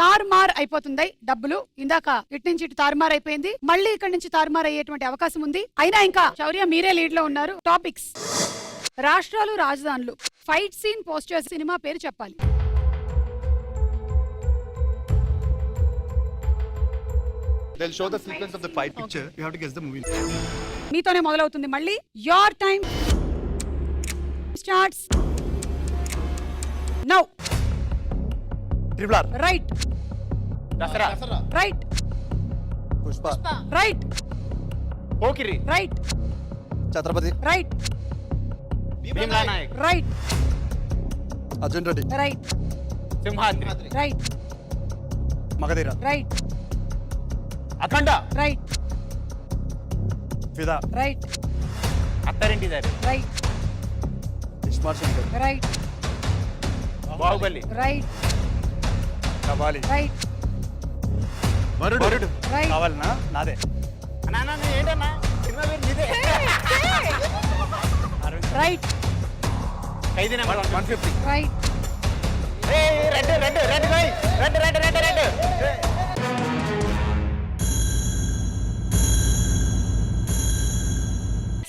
తారుమార్ అయిపోతుంది డబ్బులు. ఇందాక ఇటు నుంచి ఇటు తారుమార్ అయిపోయింది, మళ్ళీ ఇక్కడ నుంచి తారుమార్ అయ్యేటువంటి అవకాశం ఉంది. అయినా ఇంకా శౌర్య మీరే లీడ్ లో ఉన్నారు. టాపిక్స్: రాష్ట్రాలు, రాజధానులు, ఫైట్ సీన్, పోస్టర్స్, సినిమా పేరు చెప్పాలి. They'll show the sequence of the fight picture. You have to guess the movie. మీతోనే మొదలవుతుంది మళ్ళీ. Your time starts now. Triple R, right Dasara, right Pushpa, right Pokiri, right Chatrapathi, right Bheemla Nayak, right Arjun Reddy, right Simhadri, right Magadheera, right Akhanda, right Fidaa, right Attarinti Dari, right Ismart Shankar, right Baahubali, right కవాలి, రైట్ వరుడు, రైట్ కావాలనా నాదే, నాన్న ఏంటన్నా సినిమా పేరు మీదే. Right Khaidi number 150, right red red red red red red red.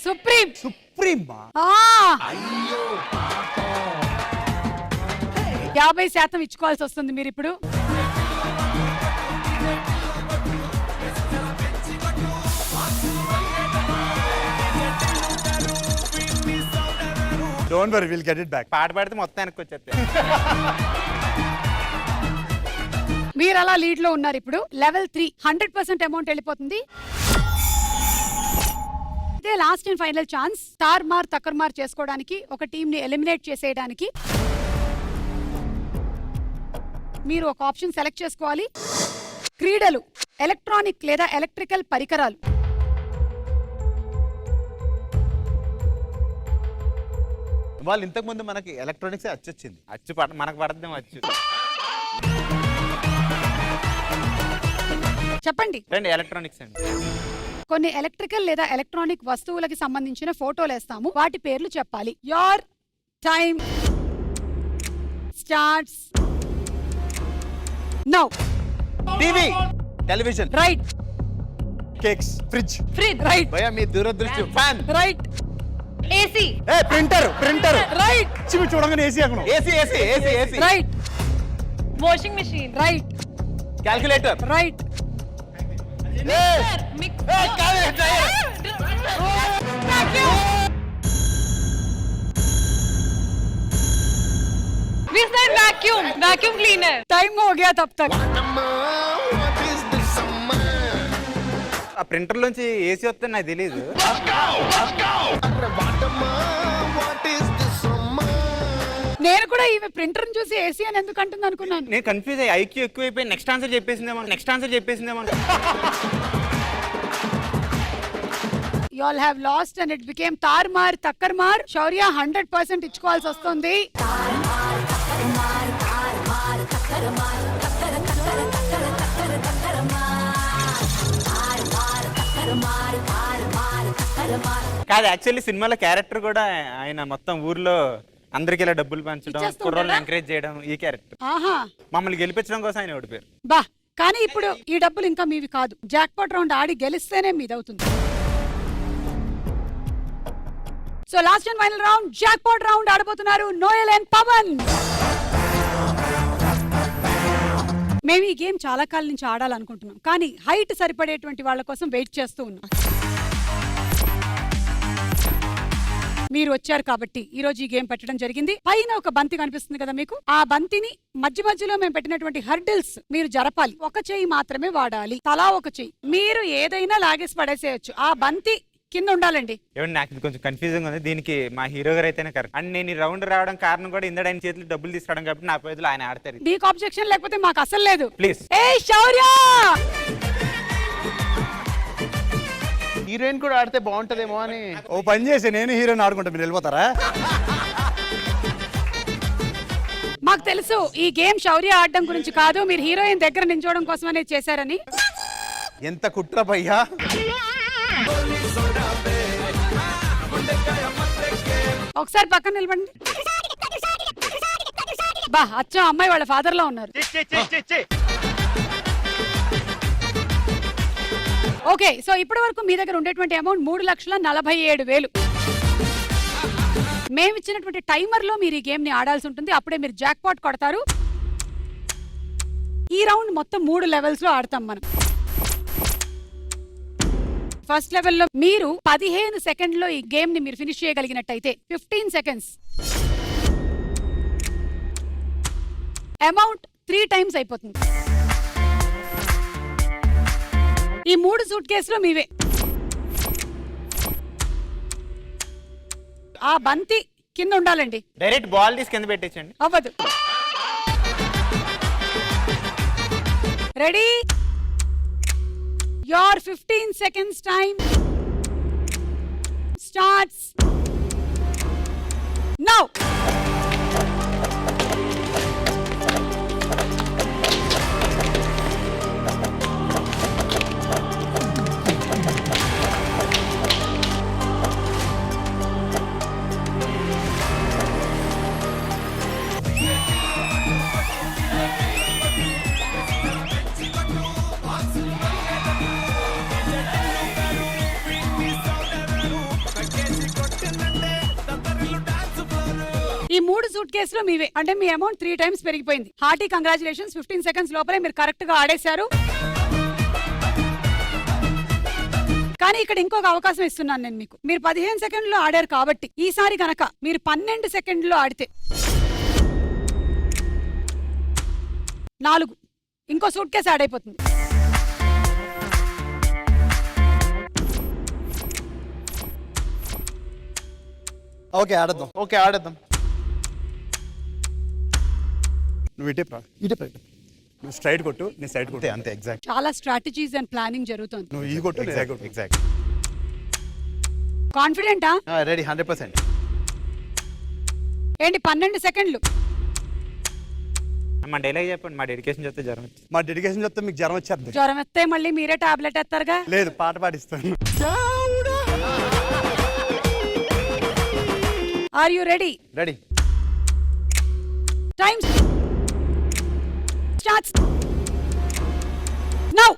Supreme. Supreme. 50% ఇచ్చుకోవాల్సి వస్తుంది మీరు ఇప్పుడు. Don't worry, will get it back. పాట పాడితే మొత్తం వెనక్కి వచ్చేస్తే. మీరు అలా లీడ్ లో ఉన్నారు ఇప్పుడు. లెవెల్ 3 100% అమౌంట్ వెళ్ళిపోతుంది. ఇదే లాస్ట్ అండ్ ఫైనల్ ఛాన్స్. తార్మార్ తక్కర్మార్ చేసుకోవడానికి, ఒక టీం ని ఎలిమినేట్ చేసేయడానికి. మీరు ఒక ఆప్షన్ సెలెక్ట్ చేసుకోవాలి. క్రీడలు, ఎలక్ట్రానిక్ లేదా ఎలక్ట్రికల్ పరికరాలు. వాళ్ళు ఇంతకు ముందు మనకి ఎలక్ట్రానిక్స్ వచ్చింది. అచ్చు మనకు పడద్దాం వచ్చు. చెప్పండి. రండి, ఎలక్ట్రానిక్స్ అండి. కొన్ని ఎలక్ట్రికల్ లేదా ఎలక్ట్రానిక్ వస్తువులకి సంబంధించిన ఫోటోలు వేస్తాము, వాటి పేర్లు చెప్పాలి. Your time starts now. TV, television, right cakes, fridge, right భయ మీ దూరదృష్టి. Fan, right AC. Printer, right చివి చూడంగానే ఏసీ అక్కడ. AC AC AC AC, right Washing machine. Right calculator, right We said vacuum. Vacuum cleaner. Time हो गया तब तक. What is this summer? ఆ ప్రింటర్ లోంచి ఏసీ వస్తే నాకు తెలియదు. What is this summer? నేను కూడా ఈమె ప్రింటర్ చూసి ఏసీ అని ఎందుకు అంటుంది అనుకున్నాను. నేను కన్ఫ్యూజ్ అయ్యి ఐక్యూ ఎక్కువైపోయి నెక్స్ట్ ఆన్సర్ చెప్పేసిందేమో. You all have lost and it became తార్మార్ తక్కర్మార్. శౌర్య 100% ఇచ్చుకోవాల్సి వస్తుంది. కాదు, యాక్చువల్లీ సినిమాలో క్యారెక్టర్ కూడా ఆయన మొత్తం ఊర్లో అందరికి ఇలా డబ్బులు పంచడం, ఇచ్చేస్తూ కుర్రోళ్ళని ఉంటాడా? ఎంకరేజ్ చేయడం, ఈ క్యారెక్టర్. ఆహా మమ్మల్ని గెలిపించడం కోసం ఆయన ఓడిపోయారు. బా, కానీ ఇప్పుడు ఈ డబ్బులు ఇంకా మీవి కాదు. జాక్పాట్ రౌండ్ ఆడి గెలిస్తేనే మీదవుతుంది. So last and final round jackpot round ఆడబోతున్నారు నోయల్ అండ్ పవన్. మేము ఈ గేమ్ చాలా కాలం నుంచి ఆడాలనుకుంటున్నాం, కానీ హైట్ సరిపడేటువంటి వాళ్ళ కోసం వెయిట్ చేస్తూ ఉన్నాం. మీరు వచ్చారు కాబట్టి ఈ రోజు ఈ గేమ్ పెట్టడం జరిగింది. పైన ఒక బంతి కనిపిస్తుంది కదా మీకు, ఆ బంతిని మధ్యలో మేము పెట్టినటువంటి హర్డిల్స్ మీరు జరపాలి. ఒక చెయ్యి మాత్రమే వాడాలి, తలా ఒక చెయ్యి. మీరు ఏదైనా లాగేసి పడేసేయచ్చు, ఆ బంతి కింద ఉండాలండి. ఏమండి నాకు ఇది కొంచెం కన్ఫ్యూజింగ్ ఉంది. దీనికి మా హీరో గారు అయితేనే కరెక్ట్. అండ్ నేను ఈ రౌండ్ రావడం కారణం కూడా ఇందడ ఆయన చేతులు డబ్బులు తీసుకోవడం కాబట్టి నా పేదలు ఆయన ఆడతారు. నీకు ఆబ్జెక్షన్ లేకపోతే మాకు అసలు లేదు. ప్లీజ్. ఏ శౌర్య, హీరోయిన్ కూడా ఆడితే బాగుంటదేమో అని. ఓ పని చేసి నేను హీరోని ఆడుకుంటా, మీరు వెళ్ళిపోతారా? మాకు తెలుసు ఈ గేమ్ శౌర్య ఆడడం గురించి కాదు, మీరు హీరోయిన్ దగ్గర నించోవడం కోసమనే చేశారని. ఎంత కుట్ర భయ్యా. ఒకసారి పక్కన నిలబడండి. బా అచ్చా అమ్మాయి వాళ్ళ ఫాదర్ లో ఉన్నారు. ఓకే, సో ఇప్పటి వరకు మీ దగ్గర ఉండేటువంటి అమౌంట్ 3,47,000. మేము ఇచ్చినటువంటి టైమర్ లో మీరు ఈ గేమ్ ని ఆడాల్సి ఉంటుంది, అప్పుడే మీరు జాక్ పాట్ కొడతారు. ఈ రౌండ్ మొత్తం 3 లెవెల్స్ లో ఆడతాం మనం. ఫస్ట్ లెవెల్లో మీరు 15 సెకండ్లో ఈ గేమ్ ని మీరు ఫినిష్ చేయగలిగినట్టయితే 15 సెకండ్స్ అమౌంట్ 3 టైమ్స్ అయిపోతుంది. ఈ 3 సూట్ కేసులు మీవే. ఆ బంతి కింద ఉండాలండి. డైరెక్ట్ బాల్ తీసి కింద పెట్టేచ్చండి. అవ్వదు. Ready? Your 15 seconds time starts now. ఈ 3 సూట్ కేసులు మీవే, అంటే మీ అమౌంట్ 3 టైమ్స్ పెరిగిపోయింది. Hearty congratulations. 15 సెకండ్స్ లోపలే మీరు కరెక్ట్ గా ఆడేశారు. కానీ ఇక్కడ ఇంకొక అవకాశం ఇస్తున్నాను నేను మీకు. మీరు 15 సెకండ్లో ఆడారు కాబట్టి ఈసారి గనక మీరు 12 సెకండ్లో ఆడితే 4 ఇంకో సూట్ కేసు యాడ్ అయిపోతుంది. ఓకే ఆడద్దాం. ఓకే ఆడేద్దాం. నువ్వు ఇటే నువ్వు స్ట్రైట్ కొట్టు, నేను సైడ్ కొట్టు. అంతే ఎగ్జాక్ట్. చాలా స్ట్రాటజీస్ అండ్ ప్లానింగ్ జరుగుతుంది. నువ్వు ఈ కొట్టు, నేను సైడ్ కొట్టు. ఎగ్జాక్ట్. కాన్ఫిడెంటా? రెడీ 100%. ఏంటి 12 సెకండ్లు? మా డైలాగ్ చెప్పండి. మా డెడికేషన్ చెప్తే జ్వరం వచ్చింది. మా డెడికేషన్ చెప్తే మీకు జ్వరం వచ్చేద్ది. జ్వరం వస్తే మళ్ళీ మీరే టాబ్లెట్ ఎత్తారుగా. లేదు, పాట పాడిస్తాను. Are you ready? Ready. Time starts now.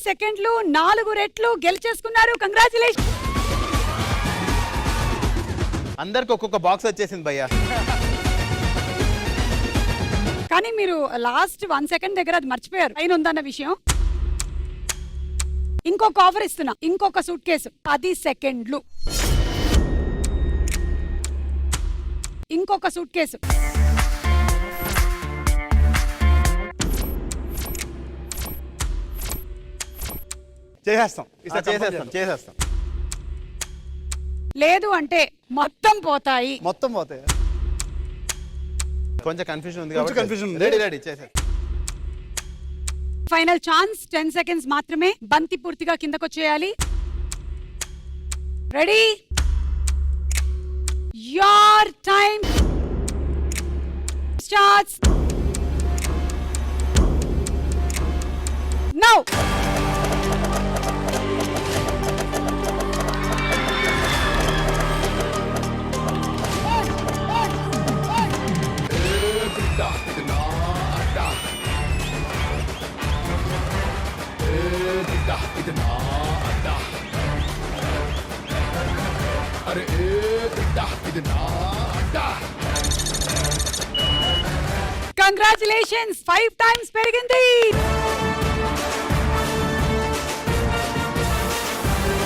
సెకండ్లు 4 రెట్లు గెలిచేసుకున్నారు. కంగ్రాచులేషన్. అందరికి ఒక్కొక్క బాక్స్ వచ్చేసింది భయ్యా. కానీ మీరు లాస్ట్ 1 సెకండ్ దగ్గర అది మర్చిపోయారు, పైన ఉందన్న విషయం. ఇంకొక ఆఫర్ ఇస్తున్నా, ఇంకొక సూట్ కేసు 10 సెకండ్లు. ఇంకొక సూట్ కేసు. చేసేస్తాం. లేదు అంటే మొత్తం పోతాయి. మొత్తం పోతాయి. కొంచెం కన్ఫ్యూజన్ ఉంది కొంచెం కన్ఫ్యూజన్ ఉంది. రెడీ చేసేస్తాం. ఫైనల్ ఛాన్స్ 10 సెకండ్స్ మాత్రమే. బంతి పూర్తిగా కిందకొచ్చేయాలి. Ready? Your time starts now. Congratulations 5 times పెరిగింది.